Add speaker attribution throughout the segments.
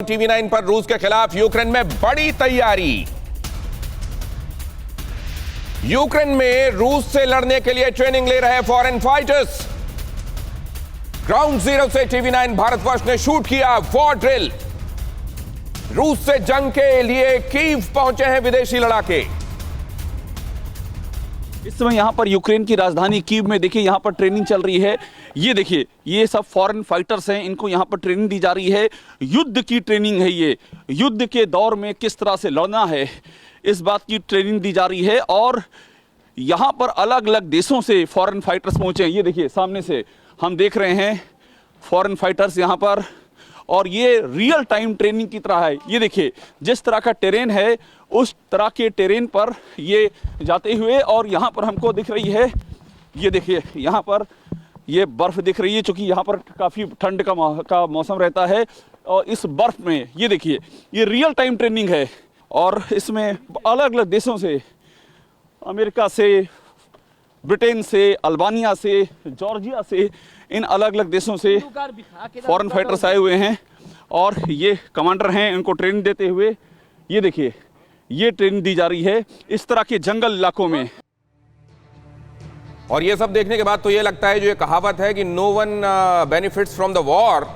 Speaker 1: TV 9 पर रूस के खिलाफ यूक्रेन में बड़ी तैयारी। यूक्रेन में रूस से लड़ने के लिए ट्रेनिंग ले रहे फॉरेन फाइटर्स। ग्राउंड जीरो से टीवी 9 भारतवर्ष ने शूट किया वॉर ड्रिल। रूस से जंग के लिए कीव पहुंचे हैं विदेशी लड़ाके।
Speaker 2: इस समय यहाँ पर यूक्रेन की राजधानी कीव में देखिए यहाँ पर ट्रेनिंग चल रही है। ये देखिए ये सब फॉरेन फाइटर्स हैं, इनको यहाँ पर ट्रेनिंग दी जा रही है। युद्ध की ट्रेनिंग है, ये युद्ध के दौर में किस तरह से लड़ना है इस बात की ट्रेनिंग दी जा रही है। और यहाँ पर अलग अलग देशों से फॉरेन फाइटर्स पहुँचे हैं। ये देखिए सामने से हम देख रहे हैं फॉरेन फाइटर्स यहाँ पर, और ये रियल टाइम ट्रेनिंग की तरह है। ये देखिए जिस तरह का टेरेन है उस तरह के टेरेन पर ये जाते हुए, और यहाँ पर हमको दिख रही है, ये देखिए यहाँ पर ये बर्फ़ दिख रही है, चूँकि यहाँ पर काफ़ी ठंड का मौसम रहता है। और इस बर्फ़ में ये देखिए ये रियल टाइम ट्रेनिंग है, और इसमें अलग अलग देशों से, अमेरिका से, ब्रिटेन से, अल्बानिया से, जॉर्जिया से, इन अलग अलग देशों से फॉरेन फाइटर्स आए हुए हैं। और ये कमांडर हैं, इनको ट्रेनिंग देते हुए ये देखिए ये ट्रेनिंग दी जा रही है इस तरह के जंगल इलाकों में।
Speaker 1: और ये सब देखने के बाद तो ये लगता है, जो ये कहावत है कि no one benefits from the war,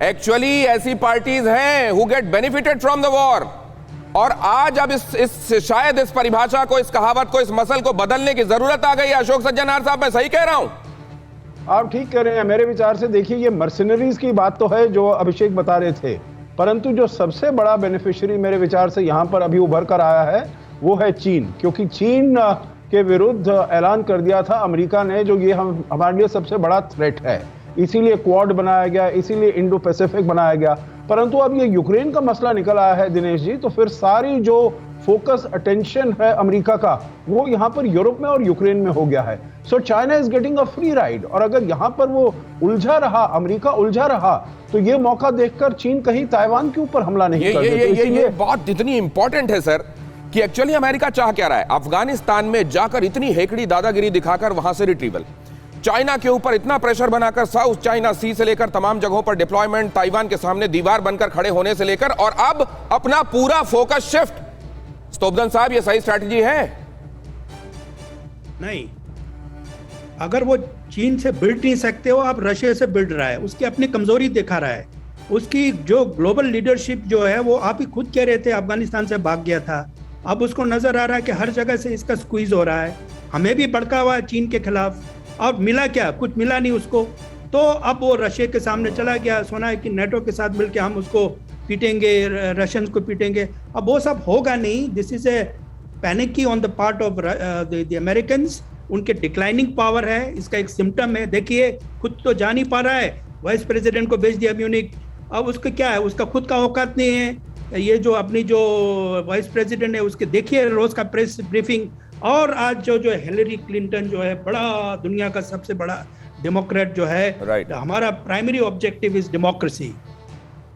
Speaker 1: actually ऐसी पार्टीज हैं who get benefited from the war. और आज अब शायद इस परिभाषा को, इस कहावत को, इस मसल को बदलने की जरूरत आ गई है। अशोक सज्जनहार साहब, मैं सही कह रहा हूं?
Speaker 3: आप ठीक कह रहे हैं। मेरे विचार से देखिए ये मर्सिनरीज की बात तो है जो अभिषेक बता रहे थे, परंतु जो सबसे बड़ा बेनिफिशियरी मेरे विचार से यहां पर अभी उभर कर आया है वो है चीन। क्योंकि चीन के विरुद्ध ऐलान कर दिया था अमेरिका ने, जो ये हमारे लिए सबसे बड़ा थ्रेट है, इसीलिए क्वाड बनाया गया, इसीलिए इंडो पैसिफिक बनाया गया। परंतु अब ये यूक्रेन का मसला निकल आया है दिनेश जी, तो फिर सारी जो फोकस अटेंशन है अमेरिका का वो यहाँ पर यूरोप में और यूक्रेन में हो गया है। So China is getting a free ride. और अगर यहाँ पर वो उलझा रहा, अमेरिका उलझा रहा, तो ये मौका देखकर चीन कहीं ताइवान के ऊपर हमला नहीं कर दे।
Speaker 1: ये बात इतनी इंपॉर्टेंट है सर कि एक्चुअली अमेरिका चाह क्या रहा है। अफगानिस्तान में जाकर इतनी हेकड़ी दादागिरी दिखाकर वहां से रिट्रीवल, चाइना के ऊपर इतना प्रेशर बनाकर साउथ चाइना सी से लेकर तमाम जगहों पर डिप्लॉयमेंट, ताइवान के सामने दीवार बनकर खड़े होने से लेकर, और अब अपना पूरा फोकस शिफ्ट। स्तोब्दन साहब, ये सही स्ट्रैटेजी है?
Speaker 4: नहीं, अगर वो चीन से बिल्ड नहीं सकते हो, आप रशिया से बिल्ड रहा है, उसकी अपनी कमजोरी दिखा रहा है। उसकी जो ग्लोबल लीडरशिप जो है वो आप ही खुद कह रहे थे अफगानिस्तान से भाग गया था। अब उसको नजर आ रहा है कि हर जगह से इसका स्क्वीज हो रहा है। हमें भी भड़का हुआ है चीन के खिलाफ, और मिला क्या? कुछ मिला नहीं उसको। तो अब वो रशिया के सामने चला गया। सुना है कि नेटो के साथ मिलकर हम उसको पीटेंगे, रशियंस को पीटेंगे। अब वो सब होगा नहीं। This is a panicky on the part of the Americans. उनके डिक्लाइनिंग पावर है, इसका एक सिम्टम है। देखिए खुद तो जा नहीं पा रहा है, वाइस प्रेसिडेंट को भेज दिया म्यूनिक। अब उसका क्या है? उसका खुद का औकात नहीं है। ये जो अपनी जो वाइस प्रेसिडेंट है उसके देखिए रोज का प्रेस ब्रीफिंग। और आज जो हिलरी क्लिंटन जो है, बड़ा दुनिया का सबसे बड़ा डेमोक्रेट जो है, हमारा प्राइमरी ऑब्जेक्टिव इज डेमोक्रेसी,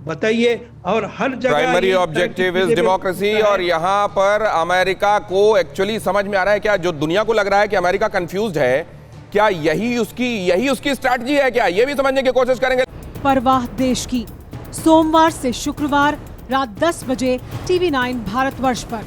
Speaker 4: बताइए। और हर जगह
Speaker 1: प्राइमरी ऑब्जेक्टिव इज डेमोक्रेसी। और यहाँ पर अमेरिका को एक्चुअली समझ में आ रहा है क्या? जो दुनिया को लग रहा है कि अमेरिका कंफ्यूज्ड है, क्या यही उसकी स्ट्रैटेजी है क्या? ये भी समझने की कोशिश करेंगे।
Speaker 5: परवाह देश की, सोमवार से शुक्रवार रात 10 बजे टीवी 9 भारतवर्ष पर।